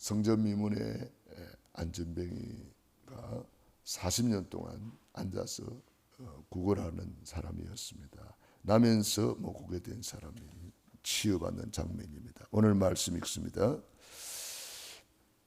성전 미문에 안전뱅이가 40년 동안 앉아서 구걸하는 사람이었습니다. 나면서 목구게 된 사람이 치유받는 장면입니다. 오늘 말씀 읽습니다.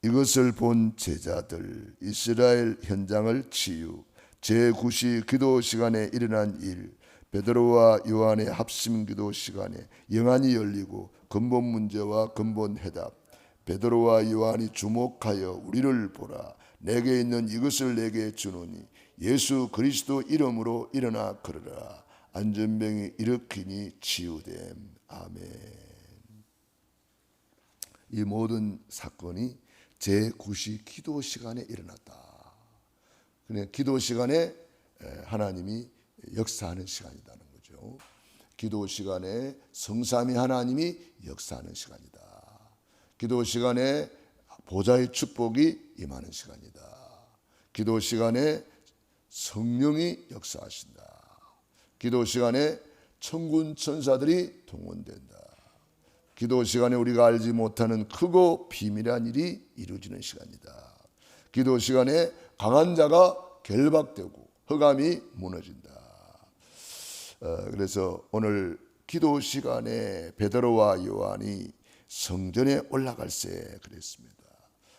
이것을 본 제자들, 이스라엘 현장을 치유, 제9시 기도 시간에 일어난 일, 베드로와 요한의 합심 기도 시간에 영안이 열리고 근본 문제와 근본 해답, 베드로와 요한이 주목하여 우리를 보라, 내게 있는 이것을 내게 주노니 예수 그리스도 이름으로 일어나 걸으라, 안전병이 일으키니 치유됨. 아멘. 이 모든 사건이 제9시 기도 시간에 일어났다. 그냥 기도 시간에 하나님이 역사하는 시간이라는 거죠. 기도 시간에 성삼위 하나님이 역사하는 시간이다. 기도 시간에 보좌의 축복이 임하는 시간이다. 기도 시간에 성령이 역사하신다. 기도 시간에 천군 천사들이 동원된다. 기도 시간에 우리가 알지 못하는 크고 비밀한 일이 이루어지는 시간이다. 기도 시간에 강한 자가 결박되고 흑암이 무너진다. 그래서 오늘 기도 시간에 베드로와 요한이 성전에 올라갈새 그랬습니다.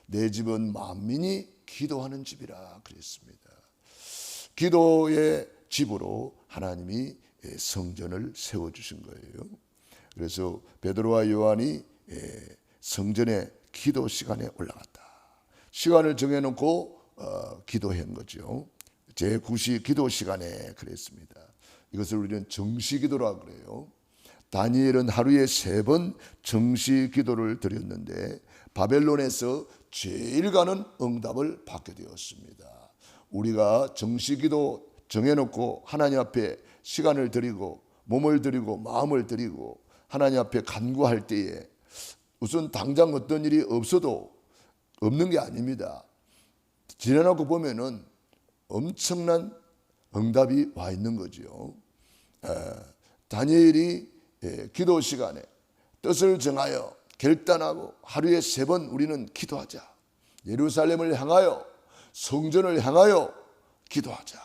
내 집은 만민이 기도하는 집이라 그랬습니다. 기도의 집으로 하나님이 성전을 세워주신 거예요. 그래서 베드로와 요한이 성전에 기도 시간에 올라갔다. 시간을 정해놓고 기도한 거죠. 제9시 기도 시간에 그랬습니다. 이것을 우리는 정시기도라 그래요. 다니엘은 하루에 3번 정시기도를 드렸는데 바벨론에서 제일 가는 응답을 받게 되었습니다. 우리가 정시기도 정해놓고 하나님 앞에 시간을 드리고 몸을 드리고 마음을 드리고 하나님 앞에 간구할 때에 우선 당장 어떤 일이 없어도 없는 게 아닙니다. 지나놓고 보면은 엄청난 응답이 와 있는 거죠. 다니엘이 기도 시간에 뜻을 정하여 결단하고 하루에 3번 우리는 기도하자. 예루살렘을 향하여 성전을 향하여 기도하자.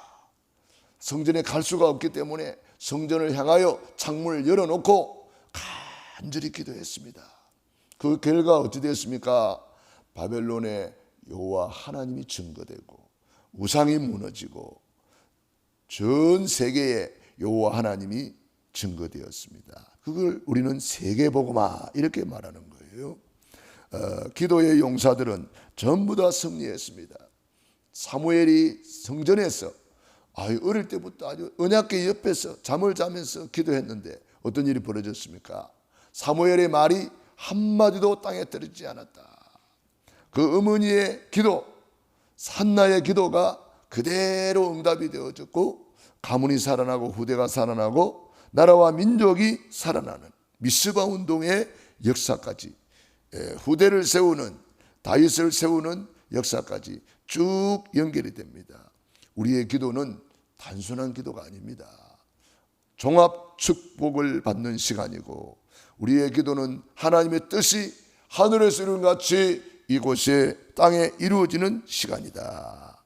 성전에 갈 수가 없기 때문에 성전을 향하여 창문을 열어놓고 간절히 기도했습니다. 그 결과 어찌 됐습니까? 바벨론의 여호와 하나님이 증거되고 우상이 무너지고 전 세계에 여호와 하나님이 증거되었습니다. 그걸 우리는 세계복음화 이렇게 말하는 거예요. 기도의 용사들은 전부 다 승리했습니다. 사무엘이 성전에서 어릴 때부터 아주 언약궤 옆에서 잠을 자면서 기도했는데 어떤 일이 벌어졌습니까? 사무엘의 말이 한마디도 땅에 떨어지지 않았다. 그 어머니의 기도, 산나의 기도가 그대로 응답이 되어졌고 가문이 살아나고 후대가 살아나고 나라와 민족이 살아나는 미스바 운동의 역사까지, 후대를 세우는 다윗을 세우는 역사까지 쭉 연결이 됩니다. 우리의 기도는 단순한 기도가 아닙니다. 종합 축복을 받는 시간이고 우리의 기도는 하나님의 뜻이 하늘에서 이룬 같이 이곳에 땅에 이루어지는 시간이다.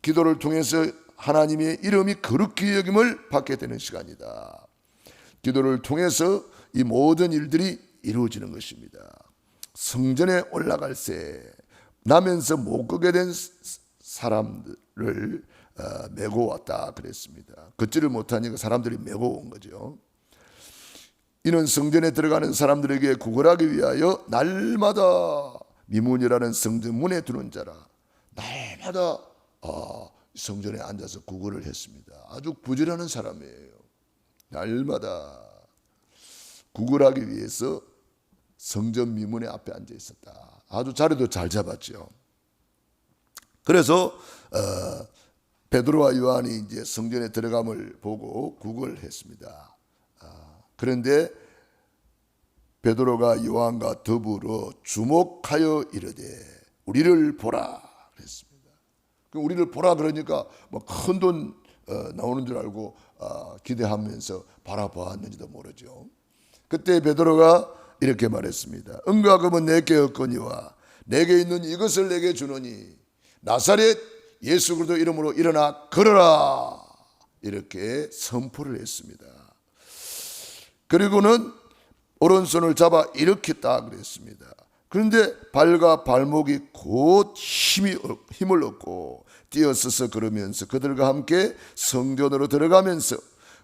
기도를 통해서 하나님의 이름이 거룩히 여김을 받게 되는 시간이다. 기도를 통해서 이 모든 일들이 이루어지는 것입니다. 성전에 올라갈새 나면서 못 걷게 된 사람들을 메고 왔다 그랬습니다. 걷지를 못하니까 사람들이 메고 온 거죠. 이는 성전에 들어가는 사람들에게 구걸하기 위하여 날마다 미문이라는 성전 문에 두는 자라 날마다 성전에 앉아서 구걸을 했습니다. 아주 부지런한 사람이에요. 날마다 구걸하기 위해서 성전 미문의 앞에 앉아 있었다. 아주 자리도 잘 잡았죠. 그래서 베드로와 요한이 이제 성전에 들어감을 보고 구걸했습니다. 그런데 베드로가 요한과 더불어 주목하여 이르되 우리를 보라 그랬습니다. 우리를 보라 그러니까 뭐 큰 돈 나오는 줄 알고 기대하면서 바라보았는지도 모르죠. 그때 베드로가 이렇게 말했습니다. 은과 금은 내게 없거니와 내게 있는 이것을 내게 주노니 나사렛 예수 그리스도 이름으로 일어나 걸어라, 이렇게 선포를 했습니다. 그리고는 오른손을 잡아 일으켰다 그랬습니다. 그런데 발과 발목이 곧 힘을 얻고 뛰어서서 걸으면서 그들과 함께 성전으로 들어가면서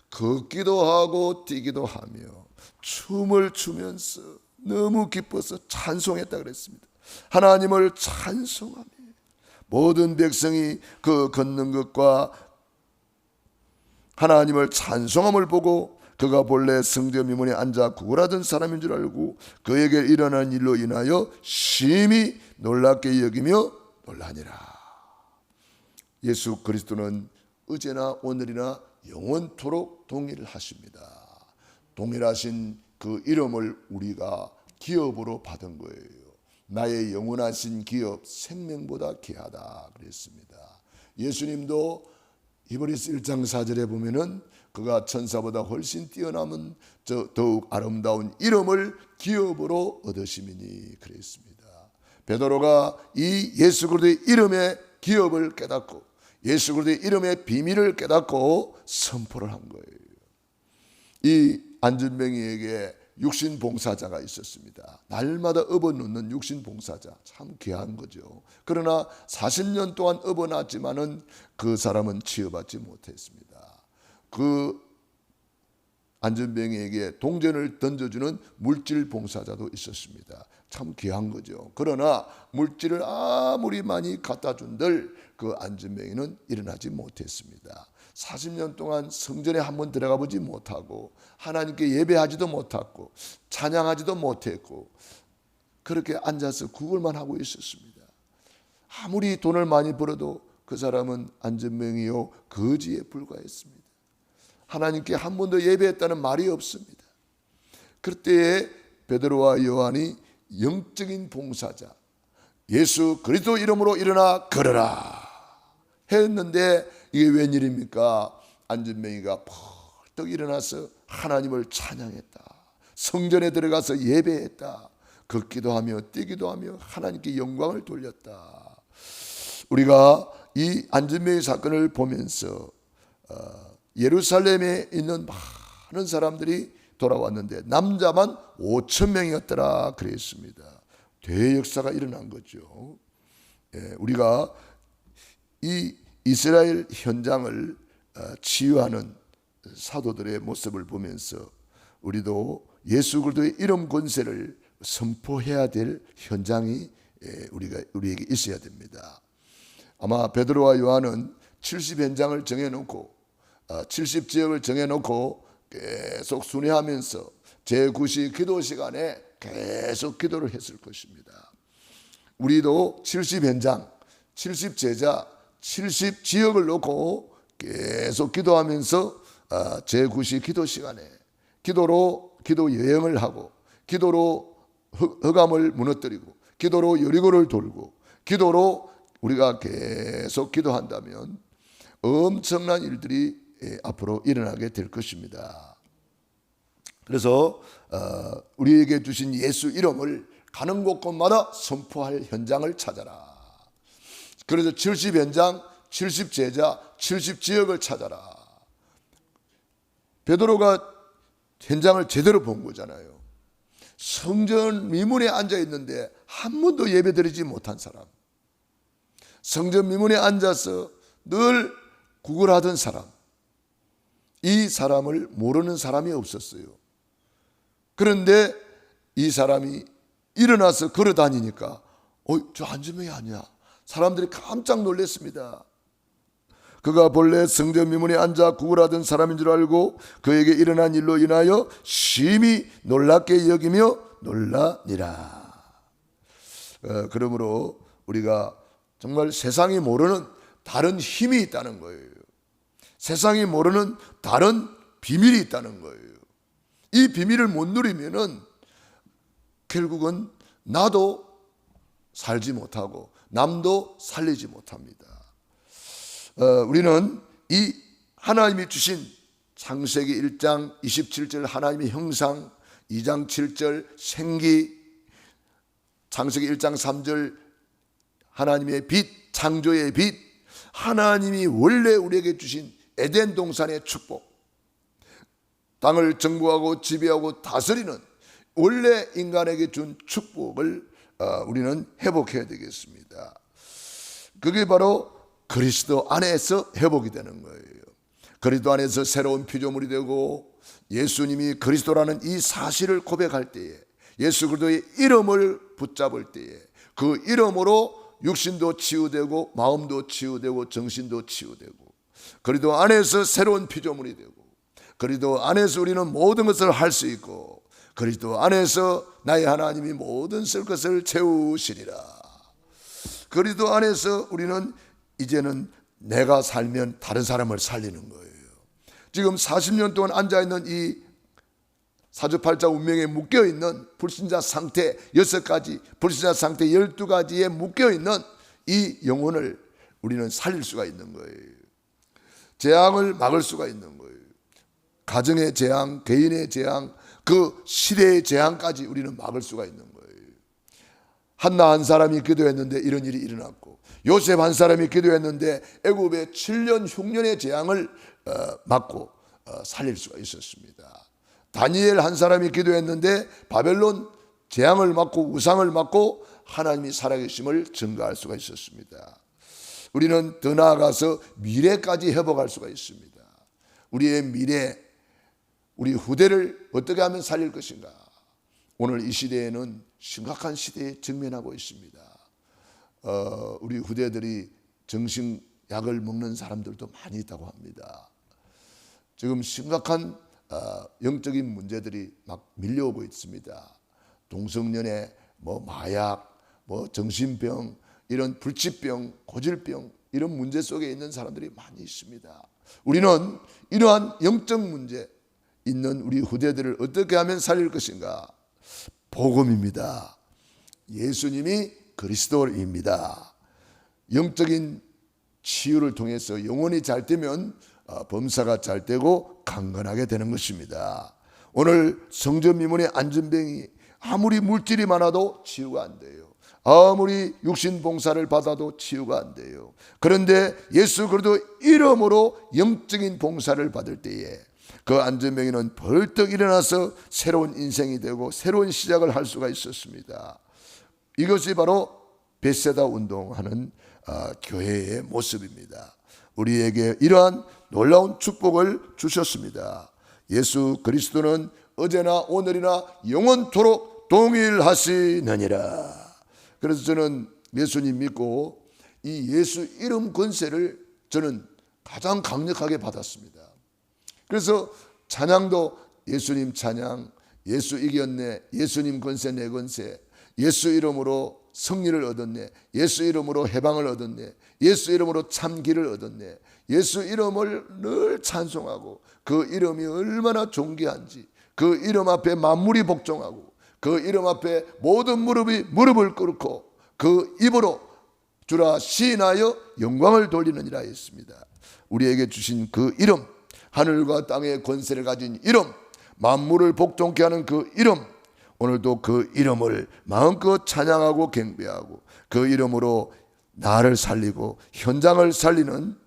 걷기도 하고 뛰기도 하며 춤을 추면서 너무 기뻐서 찬송했다 그랬습니다. 하나님을 찬송하며 모든 백성이 그 걷는 것과 하나님을 찬송함을 보고 그가 본래 성전 미문에 앉아 구걸하던 사람인 줄 알고 그에게 일어난 일로 인하여 심히 놀랍게 여기며 놀라니라. 예수 그리스도는 어제나 오늘이나 영원토록 동일하십니다. 동일하신 그 이름을 우리가 기업으로 받은 거예요. 나의 영원하신 기업 생명보다 귀하다 그랬습니다. 예수님도 히브리서 1장 4절에 보면은 그가 천사보다 훨씬 뛰어남은 더욱 아름다운 이름을 기업으로 얻으심이니 그랬습니다. 베드로가 이 예수 그리스도의 이름의 기업을 깨닫고 예수 그리스도의 이름의 비밀을 깨닫고 선포를 한 거예요. 이 안전뱅이에게 육신봉사자가 있었습니다. 날마다 업어놓는 육신봉사자, 참 귀한 거죠. 그러나 40년 동안 업어놨지만은 그 사람은 치유받지 못했습니다. 그 안전뱅이에게 동전을 던져주는 물질 봉사자도 있었습니다. 참 귀한 거죠. 그러나 물질을 아무리 많이 갖다 준들 그 안전뱅이는 일어나지 못했습니다. 40년 동안 성전에 한번 들어가 보지 못하고 하나님께 예배하지도 못했고 찬양하지도 못했고 그렇게 앉아서 구걸만 하고 있었습니다. 아무리 돈을 많이 벌어도 그 사람은 안전뱅이요 거지에 불과했습니다. 하나님께 한 번도 예배했다는 말이 없습니다. 그때에 베드로와 요한이 영적인 봉사자 예수 그리스도 이름으로 일어나 걸어라 했는데 이게 웬일입니까? 안전뱅이가 펄떡 일어나서 하나님을 찬양했다. 성전에 들어가서 예배했다. 걷기도 하며 뛰기도 하며 하나님께 영광을 돌렸다. 우리가 이 안전뱅이 사건을 보면서 예루살렘에 있는 많은 사람들이 돌아왔는데 남자만 5,000명이었더라 그랬습니다. 대역사가 일어난 거죠. 우리가 이 이스라엘 현장을 치유하는 사도들의 모습을 보면서 우리도 예수 그리스도의 이름 권세를 선포해야 될 현장이 우리에게 있어야 됩니다. 아마 베드로와 요한은 70현장을 정해놓고 70지역을 정해놓고 계속 순회하면서 제9시 기도 시간에 계속 기도를 했을 것입니다. 우리도 70현장, 70제자, 70지역을 놓고 계속 기도하면서 제9시 기도 시간에 기도로 기도 여행을 하고 기도로 흑암을 무너뜨리고 기도로 여리고를 돌고 기도로 우리가 계속 기도한다면 엄청난 일들이 앞으로 일어나게 될 것입니다. 그래서 우리에게 주신 예수 이름을 가는 곳곳마다 선포할 현장을 찾아라. 그래서 70현장, 70제자, 70지역을 찾아라. 베드로가 현장을 제대로 본 거잖아요. 성전 미문에 앉아 있는데 한 번도 예배드리지 못한 사람, 성전 미문에 앉아서 늘 구걸하던 사람, 이 사람을 모르는 사람이 없었어요. 그런데 이 사람이 일어나서 걸어 다니니까 저 안전뱅이 아니야. 사람들이 깜짝 놀랐습니다. 그가 본래 성전 미문에 앉아 구걸하던 사람인 줄 알고 그에게 일어난 일로 인하여 심히 놀랍게 여기며 놀라니라. 그러므로 우리가 정말 세상이 모르는 다른 힘이 있다는 거예요. 세상이 모르는 다른 비밀이 있다는 거예요. 이 비밀을 못 누리면은 결국은 나도 살지 못하고 남도 살리지 못합니다. 우리는 이 하나님이 주신 창세기 1장 27절 하나님의 형상, 2장 7절 생기, 창세기 1장 3절 하나님의 빛, 창조의 빛, 하나님이 원래 우리에게 주신 에덴 동산의 축복, 땅을 정복하고 지배하고 다스리는 원래 인간에게 준 축복을 우리는 회복해야 되겠습니다. 그게 바로 그리스도 안에서 회복이 되는 거예요. 그리스도 안에서 새로운 피조물이 되고 예수님이 그리스도라는 이 사실을 고백할 때에, 예수 그리스도의 이름을 붙잡을 때에 그 이름으로 육신도 치유되고 마음도 치유되고 정신도 치유되고 그리스도 안에서 새로운 피조물이 되고 그리스도 안에서 우리는 모든 것을 할 수 있고 그리스도 안에서 나의 하나님이 모든 쓸 것을 채우시리라. 그리스도 안에서 우리는 이제는 내가 살면 다른 사람을 살리는 거예요. 지금 40년 동안 앉아있는 이 사주팔자 운명에 묶여있는 불신자 상태 6가지, 불신자 상태 12가지에 묶여있는 이 영혼을 우리는 살릴 수가 있는 거예요. 재앙을 막을 수가 있는 거예요. 가정의 재앙, 개인의 재앙, 그 시대의 재앙까지 우리는 막을 수가 있는 거예요. 한나 한 사람이 기도했는데 이런 일이 일어났고, 요셉 한 사람이 기도했는데 애굽의 7년 흉년의 재앙을 막고 살릴 수가 있었습니다. 다니엘 한 사람이 기도했는데 바벨론 재앙을 막고 우상을 막고 하나님이 살아계심을 증거할 수가 있었습니다. 우리는 더 나아가서 미래까지 회복할 수가 있습니다. 우리의 미래, 우리 후대를 어떻게 하면 살릴 것인가. 오늘 이 시대에는 심각한 시대에 직면하고 있습니다. 우리 후대들이 정신약을 먹는 사람들도 많이 있다고 합니다. 지금 심각한 영적인 문제들이 막 밀려오고 있습니다. 동성연애, 마약, 정신병, 이런 불치병, 고질병, 이런 문제 속에 있는 사람들이 많이 있습니다. 우리는 이러한 영적 문제 있는 우리 후대들을 어떻게 하면 살릴 것인가? 복음입니다. 예수님이 그리스도입니다. 영적인 치유를 통해서 영혼이 잘 되면 범사가 잘 되고 강건하게 되는 것입니다. 오늘 성전 미문의 안전병이 아무리 물질이 많아도 치유가 안 돼요. 아무리 육신 봉사를 받아도 치유가 안 돼요. 그런데 예수 그리스도 이름으로 영적인 봉사를 받을 때에 그 안전병이는 벌떡 일어나서 새로운 인생이 되고 새로운 시작을 할 수가 있었습니다. 이것이 바로 베세다 운동하는 교회의 모습입니다. 우리에게 이러한 놀라운 축복을 주셨습니다. 예수 그리스도는 어제나 오늘이나 영원토록 동일하시느니라. 그래서 저는 예수님 믿고 이 예수 이름 권세를 저는 가장 강력하게 받았습니다. 그래서 찬양도 예수님 찬양, 예수 이겼네, 예수님 권세 내 권세, 예수 이름으로 승리를 얻었네, 예수 이름으로 해방을 얻었네, 예수 이름으로 참 길을 얻었네, 예수 이름을 늘 찬송하고 그 이름이 얼마나 존귀한지, 그 이름 앞에 만물이 복종하고 그 이름 앞에 모든 무릎을 꿇고 그 입으로 주라 시인하여 영광을 돌리느니라 했습니다. 우리에게 주신 그 이름, 하늘과 땅의 권세를 가진 이름, 만물을 복종케 하는 그 이름, 오늘도 그 이름을 마음껏 찬양하고 경배하고 그 이름으로 나를 살리고 현장을 살리는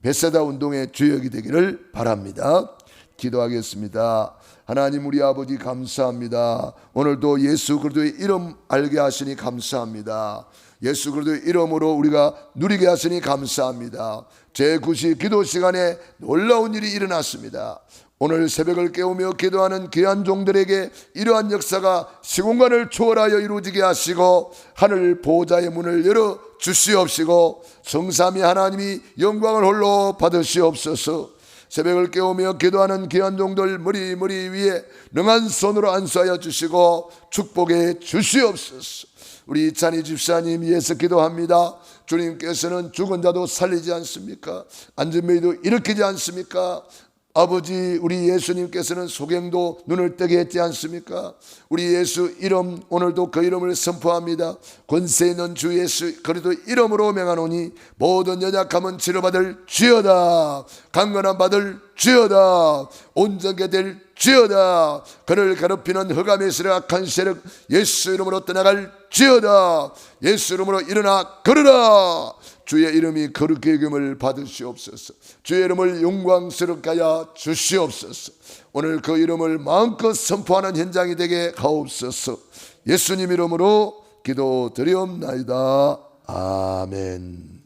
베세다 운동의 주역이 되기를 바랍니다. 기도하겠습니다. 하나님 우리 아버지 감사합니다. 오늘도 예수 그리스도의 이름 알게 하시니 감사합니다. 예수 그리스도의 이름으로 우리가 누리게 하시니 감사합니다. 제9시 기도 시간에 놀라운 일이 일어났습니다. 오늘 새벽을 깨우며 기도하는 귀한 종들에게 이러한 역사가 시공간을 초월하여 이루어지게 하시고 하늘 보호자의 문을 열어 주시옵시고 성삼위 하나님이 영광을 홀로 받으시옵소서. 새벽을 깨우며 기도하는 귀한 종들 머리 위에 능한 손으로 안수하여 주시고 축복해 주시옵소서. 우리 이찬희 집사님 위해서 기도합니다. 주님께서는 죽은 자도 살리지 않습니까? 안전매도 일으키지 않습니까? 아버지 우리 예수님께서는 소경도 눈을 뜨게 했지 않습니까? 우리 예수 이름 오늘도 그 이름을 선포합니다. 권세 있는 주 예수 그리스도 이름으로 명하노니 모든 연약함은 치료받을 주여다, 강건함 받을 주여다, 온전케 될 지어다. 그를 괴롭히는 흑암에서 악한 세력 예수 이름으로 떠나갈 지어다. 예수 이름으로 일어나 걸으라. 주의 이름이 거룩히 여김을 받으시옵소서. 주의 이름을 영광스럽게 하여 주시옵소서. 오늘 그 이름을 마음껏 선포하는 현장이 되게 하옵소서. 예수님 이름으로 기도드리옵나이다. 아멘.